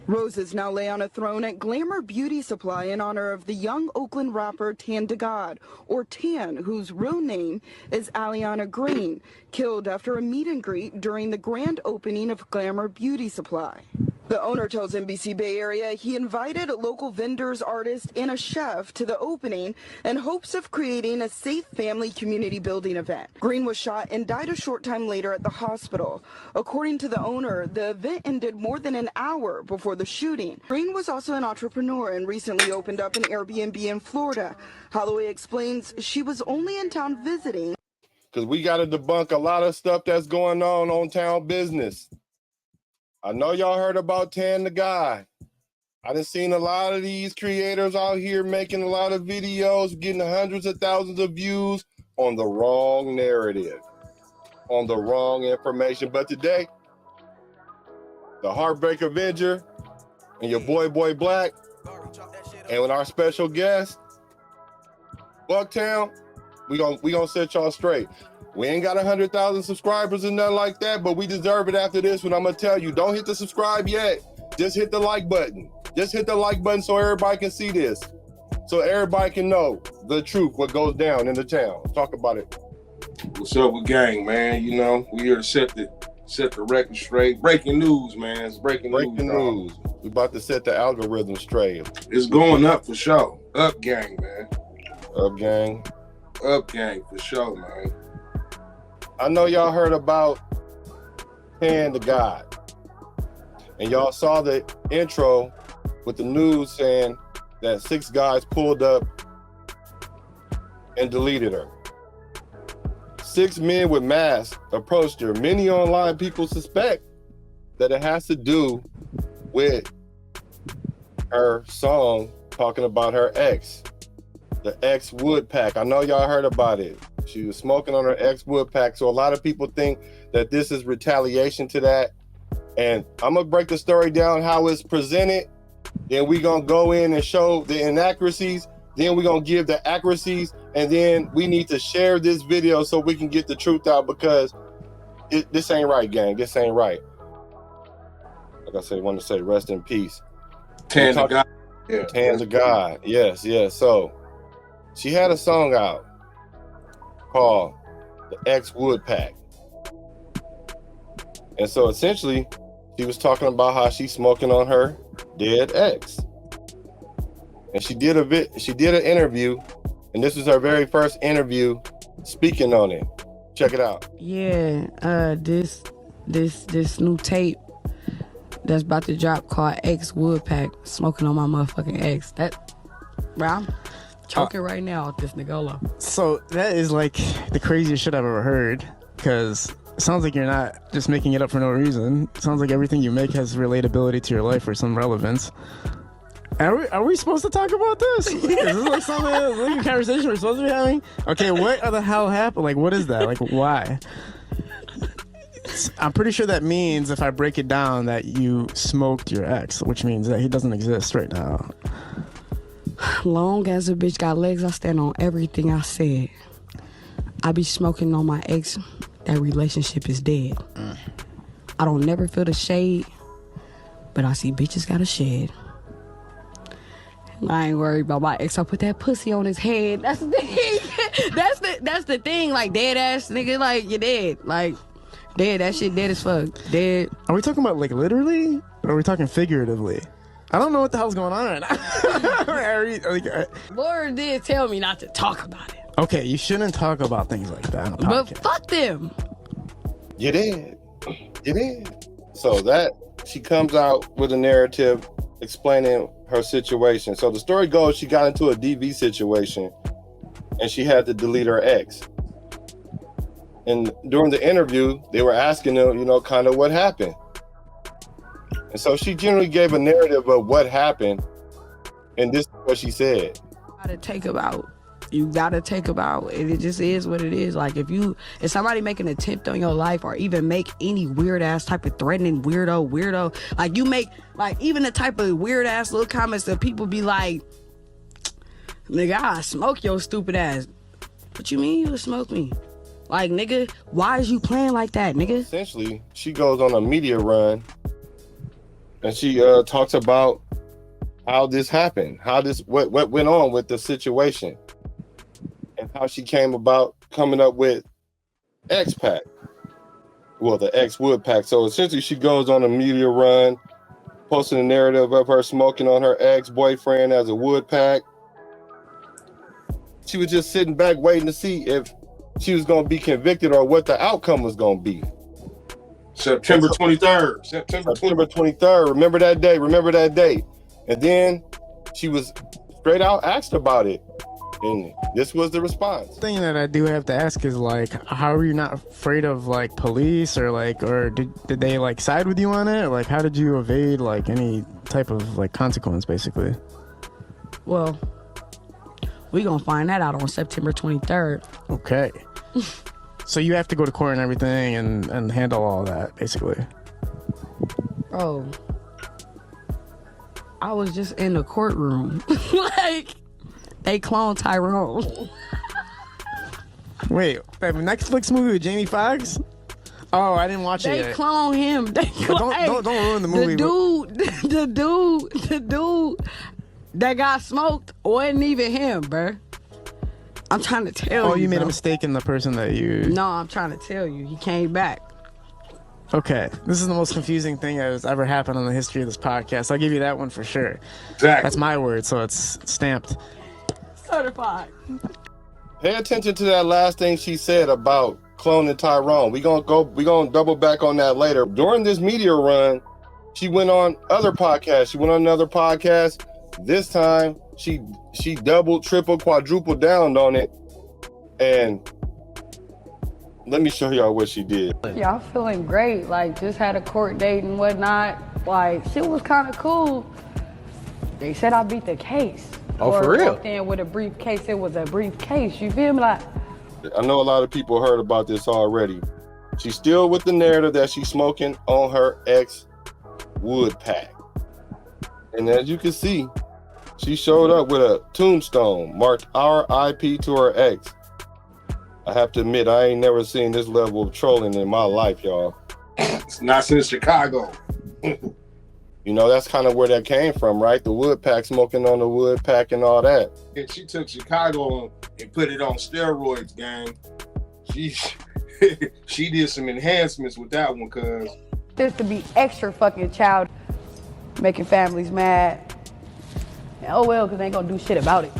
Roses now lay on a throne at Glamour Beauty Supply in honor of the young Oakland rapper Tan DaGod, or Tan, whose real name is Aliana Green, killed after a meet and greet during the grand opening of Glamour Beauty Supply. The owner tells NBC Bay Area he invited local vendors, artists, and a chef to the opening in hopes of creating a safe family community building event. Green was shot and died a short time later at the hospital. According to the owner, the event ended more than an hour before the shooting. Green was also an entrepreneur and recently opened up an Airbnb in Florida. Holloway explains she was only in town visiting. Because we got to debunk a lot of stuff that's going on town business. I know y'all heard about Tan DaGod. I done seen a lot of these creators out here making a lot of videos, getting hundreds of thousands of views on the wrong narrative, on the wrong information. But today, the Heartbreak Avenger and your boy Black, and with our special guest, Bucktown, we gonna set y'all straight. We ain't got 100,000 subscribers and nothing like that, but we deserve it after this one. I'm gonna tell you, don't hit the subscribe yet. Just hit the like button. Just hit the like button so everybody can see this. So everybody can know the truth, what goes down in the town. Talk about it. What's up with gang, man? You know, we here to set the record straight. Breaking news, man. It's breaking news. We about to set the algorithm straight. It's going up for sure. Up gang, man. Up gang. Up gang for sure, man. I know y'all heard about Tan DaGod, and y'all saw the intro with the news saying that 6 guys pulled up and deleted her. 6 men with masks approached her. Many online people suspect that it has to do with her song talking about her ex, the ex wood pack. I know y'all heard about it. She was smoking on her ex wood pack. So a lot of people think that this is retaliation to that. And I'm gonna break the story down how it's presented. Then we gonna go in and show the inaccuracies. Then we gonna give the accuracies. And then we need to share this video so we can get the truth out, because this ain't right, gang. This ain't right. Like I said, I want to say rest in peace. Tan DaGod. Yeah. Tan DaGod. Yes. So she had a song out called the Ex Wood Pack. And so essentially she was talking about how she's smoking on her dead ex. And she did an interview, and this was her very first interview speaking on it. Check it out. Yeah, this new tape that's about to drop called Ex Wood Pack, smoking on my motherfucking ex. That, bro, I'm choking right now with this Nicola. So that is like the craziest shit I've ever heard, because it sounds like you're not just making it up for no reason. It sounds like everything you make has relatability to your life or some relevance. Are we supposed to talk about this? Is this like something, like a conversation we're supposed to be having? Okay, what the hell happened? Like, what is that? Like, why? I'm pretty sure that means, if I break it down, that you smoked your ex, which means that he doesn't exist right now. Long as a bitch got legs, I stand on everything I said. I be smoking on my ex, that relationship is dead. I don't never feel the shade, but I see bitches got a shed. I ain't worried about my ex. I put that pussy on his head. That's the thing. that's the thing. Like, dead ass nigga, like, you're dead. Like, dead. That shit dead as fuck. Dead. Are we talking about like literally, or are we talking figuratively? I don't know what the hell's going on right now. Lord did tell me not to talk about it. Okay, you shouldn't talk about things like that on a podcast. But fuck them. You did. So that she comes out with a narrative explaining her situation. So the story goes, she got into a DV situation and she had to delete her ex. And during the interview, they were asking her, kind of what happened. And so she generally gave a narrative of what happened. And this is what she said. You gotta take about it. It just is what it is. Like, if somebody make an attempt on your life, or even make any weird ass type of threatening weirdo, like, you make like even the type of weird ass little comments that people be like, nigga, I smoke your stupid ass. What you mean you would smoke me? Like, nigga, why is you playing like that, nigga? Essentially, she goes on a media run and she talks about how this happened, what went on with the situation, and how she came about coming up with X-Pack. Well, the X-Wood Pack. So essentially, she goes on a media run, posting a narrative of her smoking on her ex-boyfriend as a wood pack. She was just sitting back waiting to see if she was going to be convicted or what the outcome was going to be. September 23rd. September 23rd. Remember that day. Remember that date. And then she was straight out asked about it. And this was the response. The thing that I do have to ask is, like, how are you not afraid of, like, police or did they, like, side with you on it? Or, like, how did you evade, like, any type of, like, consequence, basically? Well, we gonna find that out on September 23rd. Okay. So you have to go to court and everything and handle all that, basically. Bro, I was just in the courtroom. Like, they cloned Tyrone. Wait, Netflix movie with Jamie Foxx? Oh, I didn't watch it They yet. cloned him. Don't ruin the movie. The dude that got smoked wasn't even him, bruh. I'm trying to tell you. Oh, you made a bro. mistake in the person that you... No, I'm trying to tell you. He came back. Okay, this is the most confusing thing that has ever happened in the history of this podcast. I'll give you that one for sure. Exactly. That's my word, so it's stamped. Certified. Pay attention to that last thing she said about cloning Tyrone. We're gonna double back on that later. During this media run, she went on other podcasts. She went on another podcast. This time, she doubled, tripled, quadrupled down on it. And let me show y'all what she did. Yeah, I'm feeling great. Like, just had a court date and whatnot. Like, shit was kind of cool. They said I beat the case. Oh, for real? Walked in with a briefcase. It was a briefcase. You feel me? Like, I know a lot of people heard about this already. She's still with the narrative that she's smoking on her ex wood pack. And as you can see, she showed up with a tombstone marked RIP to her ex. I have to admit, I ain't never seen this level of trolling in my life, y'all. It's not since Chicago. You know, that's kind of where that came from, right? The wood pack, smoking on the wood pack and all that. She took Chicago and put it on steroids, gang. She did some enhancements with that one, cuz. just to be extra fucking child, making families mad. And oh well, because they ain't gonna do shit about it.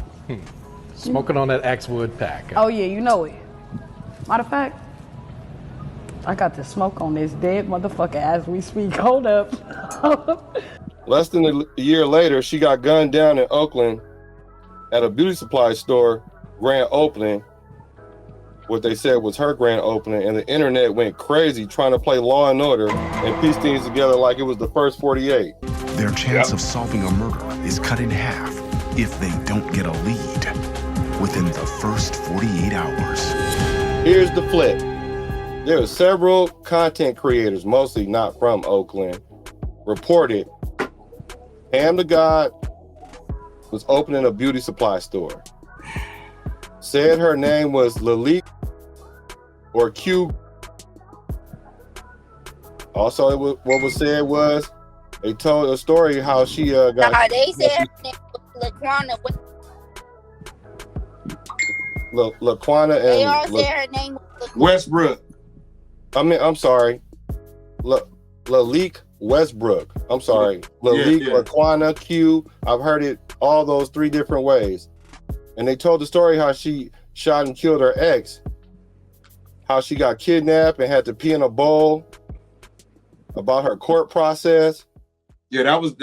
Smoking on that Axwood pack. Oh yeah, you know it. Matter of fact, I got to smoke on this dead motherfucker as we speak. Hold up. Less than a year later, she got gunned down in Oakland at a beauty supply store, grand opening. What they said was her grand opening, and the internet went crazy trying to play Law and Order and piece things together like it was the first 48. Their chance of solving a murder is cut in half if they don't get a lead within the first 48 hours. Here's the flip. There are several content creators, mostly not from Oakland, reported Tan DaGod was opening a beauty supply store. Said her name was Lalik or Q. Also, what was said was they told a story how she got. Nah, they said her name was Laquana. Laquana They and all said her name was Laquana. Westbrook. I'm sorry. Lalik Westbrook. I'm sorry. Lalik, yeah. Laquana, Q. I've heard it all those three different ways. And they told the story how she shot and killed her ex. How she got kidnapped and had to pee in a bowl. About her court process. Yeah, that was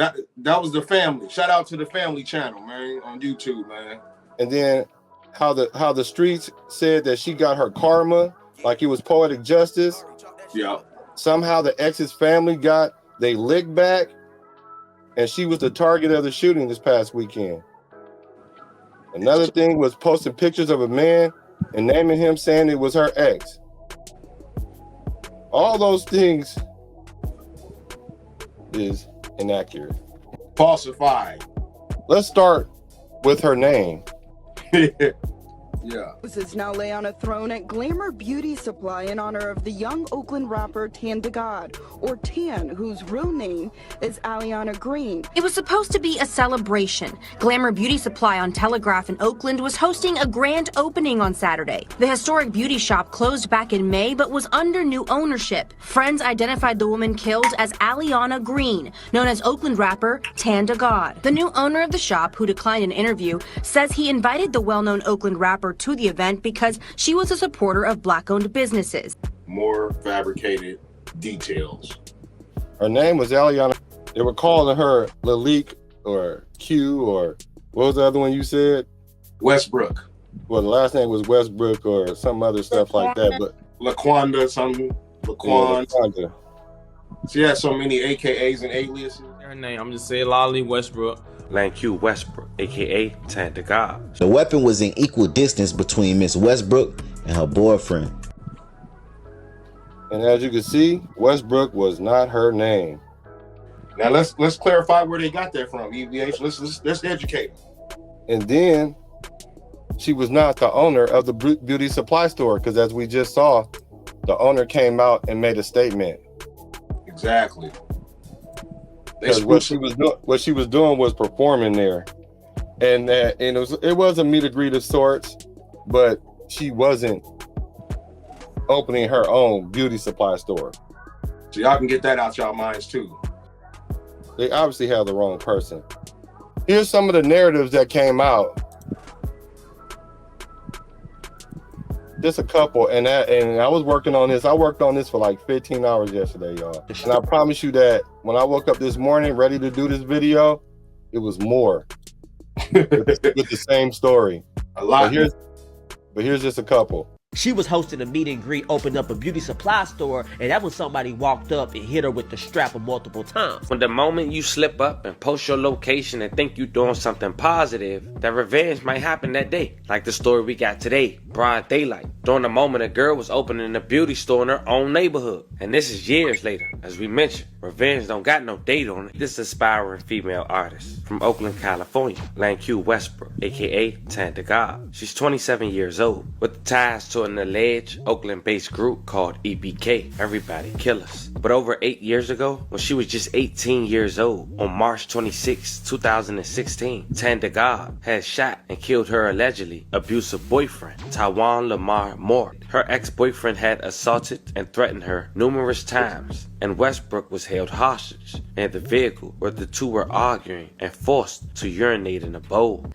the family. Shout out to the family channel, man, on YouTube, man. And then how the streets said that she got her karma, like it was poetic justice. Yeah. Somehow the ex's family got they lick back, and she was the target of the shooting this past weekend. Another thing was posting pictures of a man and naming him, saying it was her ex. All those things is inaccurate. Falsified. Let's start with her name. Yeah. Roses now lay on a throne at Glamour Beauty Supply in honor of the young Oakland rapper Tan DaGod, or Tan, whose real name is Aliana Green. It was supposed to be a celebration. Glamour Beauty Supply on Telegraph in Oakland was hosting a grand opening on Saturday. The historic beauty shop closed back in May but was under new ownership. Friends identified the woman killed as Aliana Green, known as Oakland rapper Tan DaGod. The new owner of the shop, who declined an interview, says he invited the well-known Oakland rapper to the event because she was a supporter of black-owned businesses. More fabricated details. Her name was Aliana. They were calling her Lalique or Q or what was the other one you said? Westbrook. Well, the last name was Westbrook or some other stuff like that. But Laquanda, something. Laquan. Yeah, She had so many AKAs and aliases. Her name, I'm just saying Lolly Westbrook. Q Westbrook, aka Tan DaGod. The weapon was in equal distance between Miss Westbrook and her boyfriend. And as you can see, Westbrook was not her name. Now let's clarify where they got that from. E.B.H. Let's educate them. And then she was not the owner of the beauty supply store, because as we just saw, the owner came out and made a statement. Exactly. What she was doing was performing there, and it was a meet and greet of sorts, but she wasn't opening her own beauty supply store. So y'all can get that out y'all minds too. They obviously have the wrong person. Here's some of the narratives that came out. Just a couple, and I was working on this. I worked on this for like 15 hours yesterday, y'all. And I promise you that when I woke up this morning ready to do this video, it was more with the same story. A lot. But here's just a couple. She was hosting a meet and greet, opened up a beauty supply store, and that when somebody walked up and hit her with the strap multiple times. When the moment you slip up and post your location and think you're doing something positive, that revenge might happen that day. Like the story we got today, broad daylight. During the moment a girl was opening a beauty store in her own neighborhood. And this is years later. As we mentioned, revenge don't got no date on it. This aspiring female artist from Oakland, California, Q Westbrook, aka Tan DaGod. She's 27 years old, with ties to an alleged Oakland-based group called E.B.H, Everybody Killers. But over 8 years ago, when she was just 18 years old, on March 26, 2016, Tan DaGod had shot and killed her allegedly abusive boyfriend, Tawan Lamar Moore. Her ex-boyfriend had assaulted and threatened her numerous times, and Westbrook was held hostage in the vehicle where the two were arguing and forced to urinate in a bowl.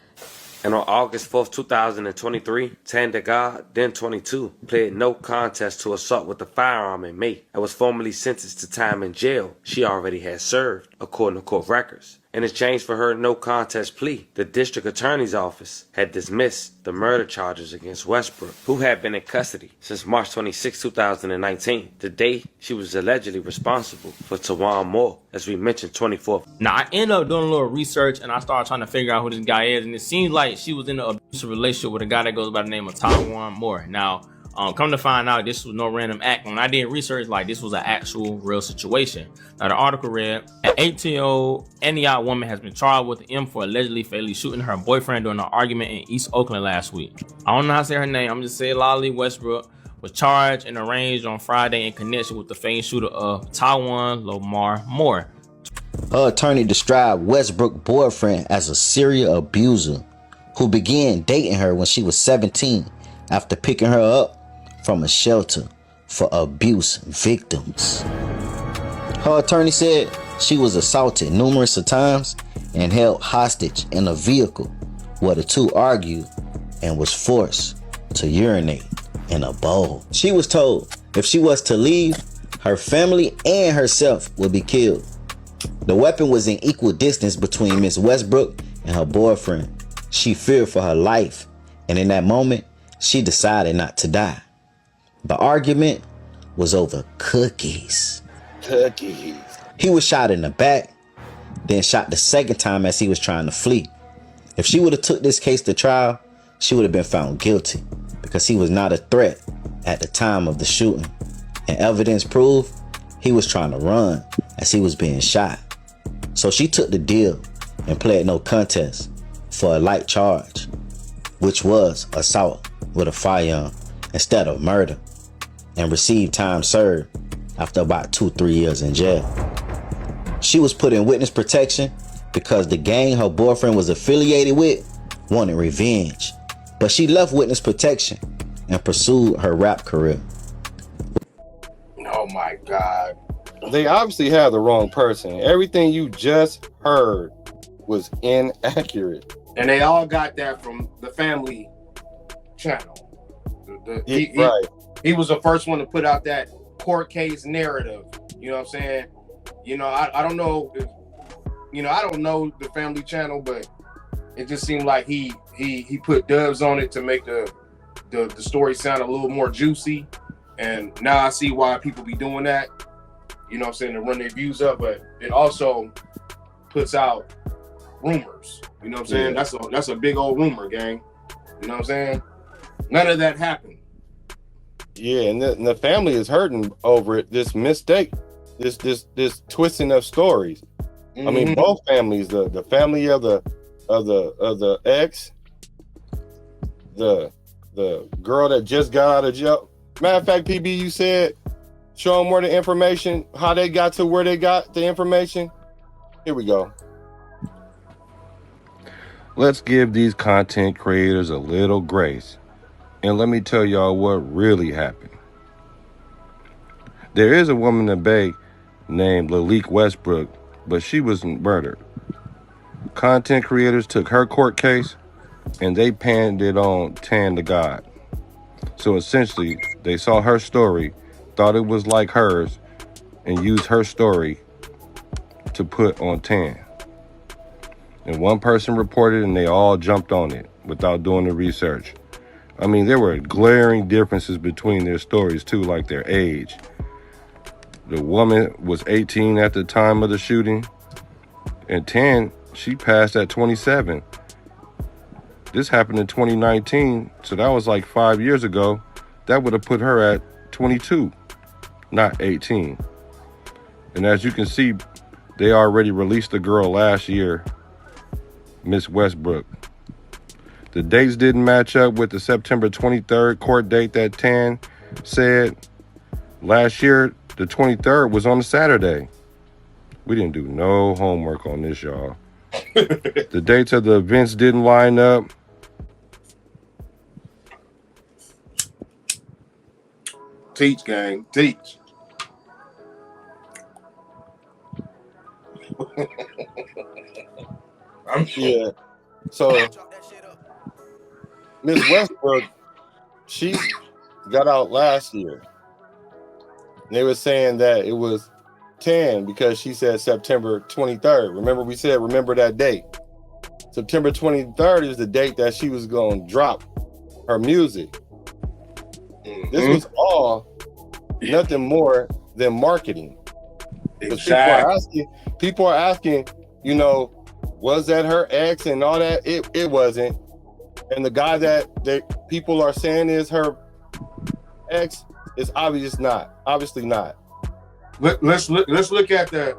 And on August 4th, 2023, Tan DaGod, then 22, pled no contest to assault with a firearm in May and was formally sentenced to time in jail she already had served, according to court records. In exchange for her no contest plea, the district attorney's office had dismissed the murder charges against Westbrook, who had been in custody since March 26, 2019, the day she was allegedly responsible for Tawan Moore, as we mentioned, 24th. Now, I ended up doing a little research and I started trying to figure out who this guy is, and it seems like she was in an abusive relationship with a guy that goes by the name of Tawan Moore. Now, come to find out, this was no random act. When I did research, like, this was an actual real situation. Now, the article read, an 18-year-old Antioch woman has been charged with M for allegedly fatally shooting her boyfriend during an argument in East Oakland last week. I don't know how to say her name. I'm just saying Lolly Westbrook was charged and arraigned on Friday in connection with the famed shooter of Tawan Lamar Moore. Her attorney described Westbrook's boyfriend as a serial abuser who began dating her when she was 17 after picking her up from a shelter for abuse victims. Her attorney said she was assaulted numerous times and held hostage in a vehicle where the two argued and was forced to urinate in a bowl. She was told if she was to leave, her family and herself would be killed. The weapon was in equal distance between Miss Westbrook and her boyfriend. She feared for her life, and in that moment, she decided not to die. The argument was over cookies. He was shot in the back, then shot the second time as he was trying to flee. If she would have took this case to trial, she would have been found guilty because he was not a threat at the time of the shooting. And evidence proved he was trying to run as he was being shot. So she took the deal and pled no contest for a light charge, which was assault with a firearm instead of murder, and received time served after about 2-3 years in jail. She was put in witness protection because the gang her boyfriend was affiliated with wanted revenge, but she left witness protection and pursued her rap career. Oh my God. They obviously have the wrong person. Everything you just heard was inaccurate. And they all got that from the family channel. He was the first one to put out that court case narrative. You know what I'm saying? You know, I don't know if, you know, I don't know the family channel, but it just seemed like he put dubs on it to make the story sound a little more juicy. And now I see why people be doing that. You know what I'm saying, to run their views up, but it also puts out rumors. You know what I'm saying? Yeah. That's a big old rumor, gang. You know what I'm saying? None of that happened. Yeah, and the family is hurting over it. This mistake, this twisting of stories. I mean, both families, the family of the ex, the girl that just got out of jail. Matter of fact, PB, you said show them where the information, how they got to where they got the information. Here we go. Let's give these content creators a little grace. And let me tell y'all what really happened. There is a woman in the Bay named Lalique Westbrook, but she was murdered. Content creators took her court case and they panned it on Tan DaGod. So essentially, they saw her story, thought it was like hers, and used her story to put on Tan. And one person reported and they all jumped on it without doing the research. I mean, there were glaring differences between their stories too, like their age. The woman was 18 at the time of the shooting, and Tan, she passed at 27. This happened in 2019, so that was like 5 years ago. That would have put her at 22, not 18. And as you can see, they already released the girl last year, Miss Westbrook. The dates didn't match up with the September 23rd court date that Tan said. Last year, the 23rd was on a Saturday. We didn't do no homework on this, y'all. The dates of the events didn't line up. Teach, gang, teach. Yeah. So Miss Westbrook, she got out last year. And they were saying that it was Tan because she said September 23rd. Remember that date. September 23rd is the date that she was going to drop her music. This was all nothing more than marketing. Exactly. People are asking, you know, was that her ex and all that? It wasn't. And the guy that people are saying is her ex is obviously not. Let's look at the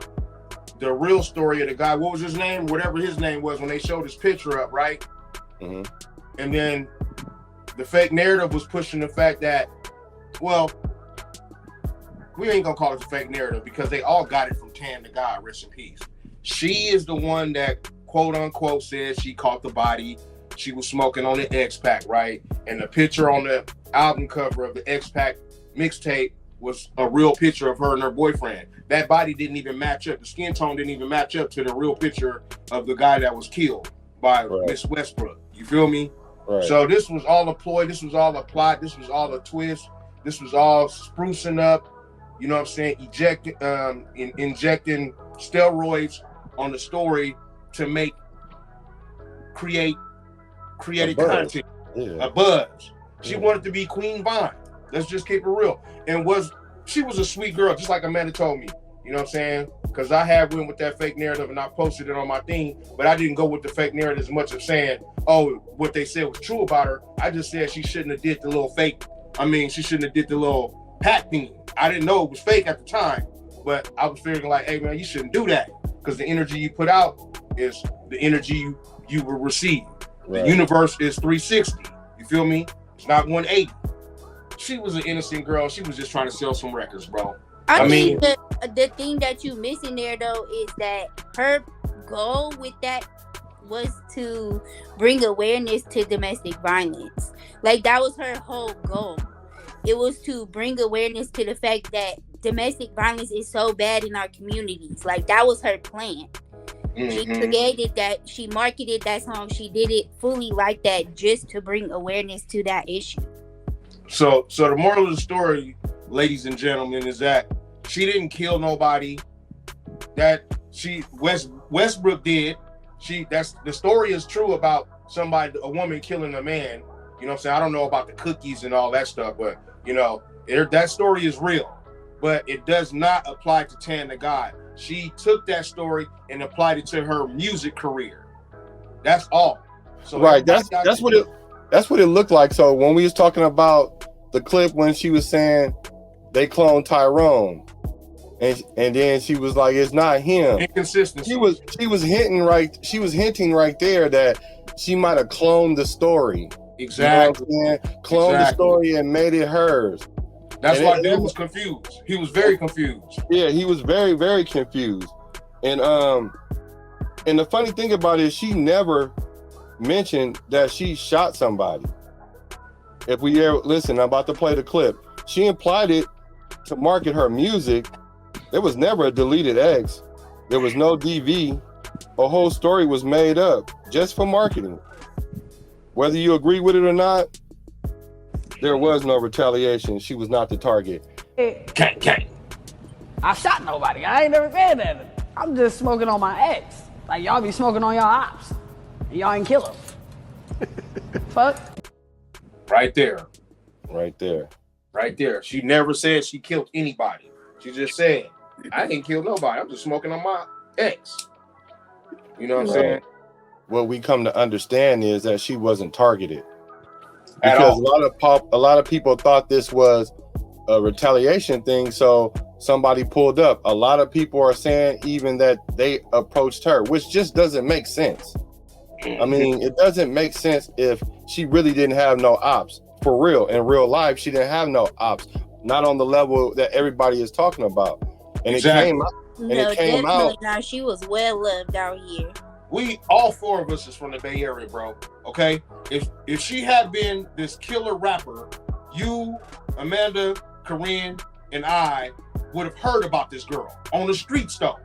real story of the guy. What was his name? Whatever his name was when they showed his picture up, right? Mm-hmm. And then the fake narrative was pushing the fact that, well, we ain't gonna call it the fake narrative because they all got it from Tan DaGod, rest in peace. She is the one that quote unquote said she caught the body. She was smoking on the X-Pac, right? And the picture on the album cover of the X-Pac mixtape was a real picture of her and her boyfriend. That body didn't even match up. The skin tone didn't even match up to the real picture of the guy that was killed by Miss Westbrook. You feel me? Right. So this was all a ploy. This was all a plot. This was all a twist. This was all sprucing up. You know what I'm saying? Injecting steroids on the story to create content, a buzz. She wanted to be Queen Vine. Let's just keep it real. And she was a sweet girl, just like Amanda told me. You know what I'm saying? Because I went with that fake narrative and I posted it on my thing, but I didn't go with the fake narrative as much as saying, oh, what they said was true about her. I just said she shouldn't have did the little fake. She shouldn't have did the little pat thing. I didn't know it was fake at the time, but I was figuring like, hey man, you shouldn't do that because the energy you put out is the energy you will receive. Right. The universe is 360. You feel me? It's not 180. She was an innocent girl. She was just trying to sell some records, bro. I mean, the thing that you missing there though is that her goal with that was to bring awareness to domestic violence. Like that was her whole goal. It was to bring awareness to the fact that domestic violence is so bad in our communities. Like that was her plan. She created that, she marketed that song, she did it fully like that just to bring awareness to that issue. So the moral of the story, ladies and gentlemen, is that she didn't kill nobody. That Westbrook did. That's the story is true about a woman killing a man. You know what I'm saying? I don't know about the cookies and all that stuff, but you know, that story is real. But it does not apply to Tan DaGod. She took that story and applied it to her music career. That's all. So right. That's what it looked like. So when we was talking about the clip when she was saying they cloned Tyrone, and then she was like, it's not him. Inconsistency. She was hinting right there that she might have cloned the story. Exactly. You know what I'm saying? Cloned the story and made it hers. That's why dude was confused. He was very confused. Yeah, he was very, very confused. And the funny thing about it is she never mentioned that she shot somebody. If we ever listen, I'm about to play the clip. She implied it to market her music. There was never a deleted X. There was no DV. A whole story was made up just for marketing. Whether you agree with it or not, there was no retaliation. She was not the target. I shot nobody. I ain't never said that. I'm just smoking on my ex. Like y'all be smoking on y'all ops. And y'all ain't kill them. Fuck. Right there. Right there. Right there. She never said she killed anybody. She just said, I ain't killed nobody. I'm just smoking on my ex. You know what I'm saying? What we come to understand is that she wasn't targeted. Because a lot of people thought this was a retaliation thing, so somebody pulled up. A lot of people are saying even that they approached her, which just doesn't make sense. I mean, it doesn't make sense if she really didn't have no ops. For real, in real life, she didn't have no ops. Not on the level that everybody is talking about. And exactly. it came out. Now she was well loved out here. We all four of us is from the Bay Area, bro. Okay, if she had been this killer rapper, you, Amanda, Corinne, and I would have heard about this girl on the streets, though.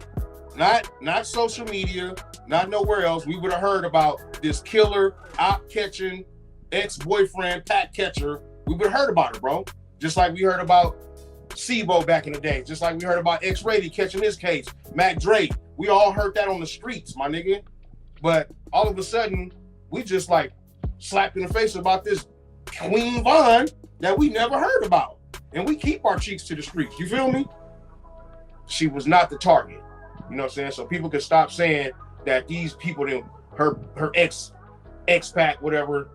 Not social media, not nowhere else. We would have heard about this killer, op catching, ex-boyfriend, pack catcher. We would have heard about her, bro. Just like we heard about SIBO back in the day. Just like we heard about X-Rated catching his case. Mac Dre. We all heard that on the streets, my nigga. But all of a sudden, we just like slapped in the face about this Queen Vaughn that we never heard about. And we keep our cheeks to the streets. You feel me? She was not the target. You know what I'm saying? So people can stop saying that these people, her ex-pack, whatever,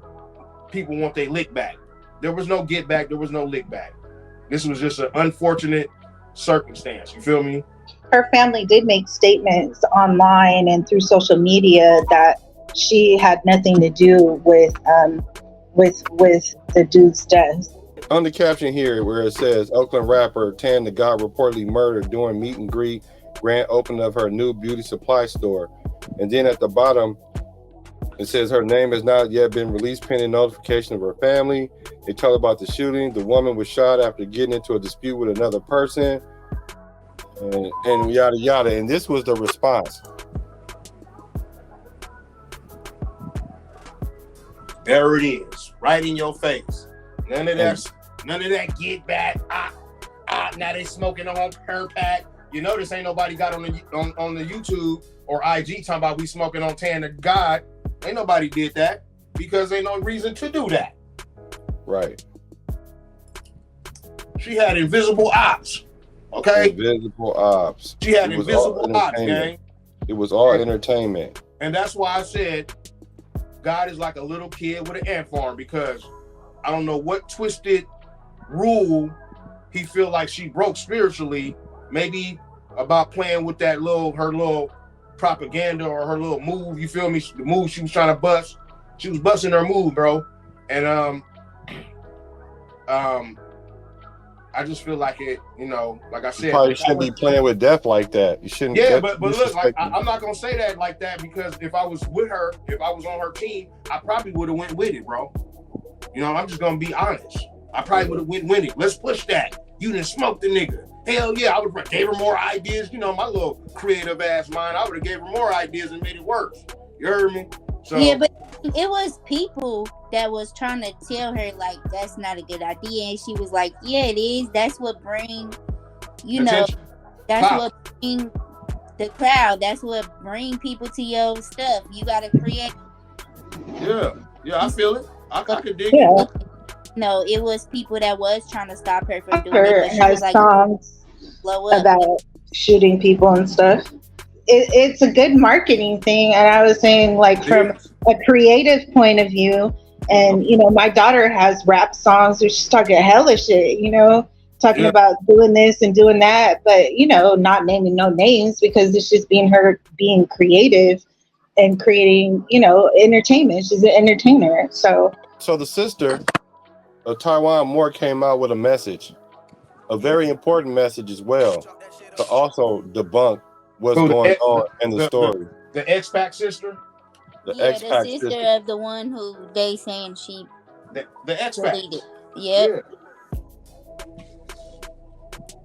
people want their lick back. There was no get back. There was no lick back. This was just an unfortunate circumstance. You feel me? Her family did make statements online and through social media that she had nothing to do with the dude's death. On the caption here where it says Oakland rapper Tan DaGod reportedly murdered during meet and greet grand opening of her new beauty supply store. And then at the bottom it says her name has not yet been released pending notification of her family. They tell about the shooting. The woman was shot after getting into a dispute with another person. And yada yada, and this was the response. There it is, right in your face. None of that get back. Now they smoking on her pack. You notice ain't nobody got on the YouTube or IG talking about we smoking on Tan DaGod. Ain't nobody did that because ain't no reason to do that. Right. She had invisible ops. Okay. Invisible ops. She had invisible ops, gang. It was all entertainment. And that's why I said God is like a little kid with an ant farm, because I don't know what twisted rule he feel like she broke spiritually, maybe about playing with that her little propaganda or her little move, you feel me? The move she was trying to bust. She was busting her move, bro. And I just feel like it, you know, like I said, you probably shouldn't be playing with death like that. You shouldn't. Yeah, but look, like I'm not gonna say that like that, because if I was with her, if I was on her team, I probably would have went with it, bro. You know, I'm just gonna be honest. I probably would have went with it. Let's push that. You didn't smoke the nigga. Hell yeah, I would have gave her more ideas. You know, my little creative ass mind, I would have gave her more ideas and made it worse. You heard me? So yeah, but it was people that was trying to tell her like that's not a good idea, and she was like, "Yeah, it is. That's what bring, you attention. know, that's Pop. what bring the crowd. That's what bring people to your stuff. You gotta create." Yeah, I feel it. I could dig it. No, it was people that was trying to stop her from doing Her it. But she has was like, songs about shooting people and stuff. It's a good marketing thing, and I was saying, like, from a creative point of view, and you know, my daughter has rap songs where she's talking hella shit, you know, talking about doing this and doing that, but you know, not naming no names, because it's just her being creative and creating, you know, entertainment. She's an entertainer. So the sister of Taiwan Moore came out with a message, a very important message as well, to also debunk what's going on in the story. The X-Pac sister? The X-Pac sister of the one who they saying she the X-Pac. Yep. Yeah.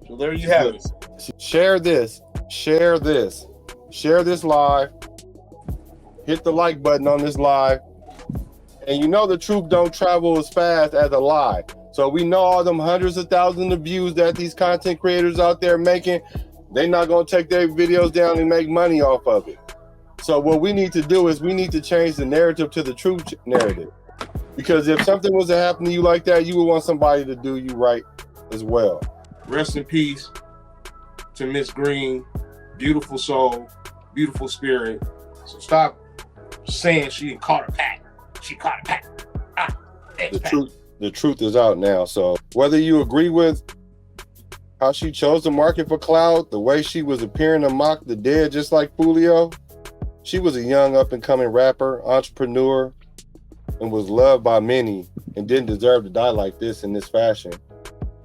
So there you have it. Share this live. Hit the like button on this live. And you know the truth don't travel as fast as a lie. So we know all them hundreds of thousands of views that these content creators out there making, they're not going to take their videos down and make money off of it. So what we need to do is we need to change the narrative to the true narrative. Because if something was to happen to you like that, you would want somebody to do you right as well. Rest in peace to Miss Green. Beautiful soul, beautiful spirit. So stop saying she caught a pack. She caught a pack. The truth is out now. So whether you agree with how she chose to market for clout, the way she was appearing to mock the dead, just like Fulio, she was a young up and coming rapper, entrepreneur, and was loved by many and didn't deserve to die like this in this fashion.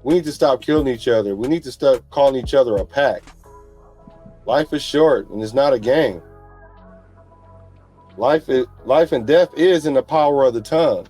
We need to stop killing each other. We need to stop calling each other a pack. Life is short and it's not a game. Life and death is in the power of the tongue.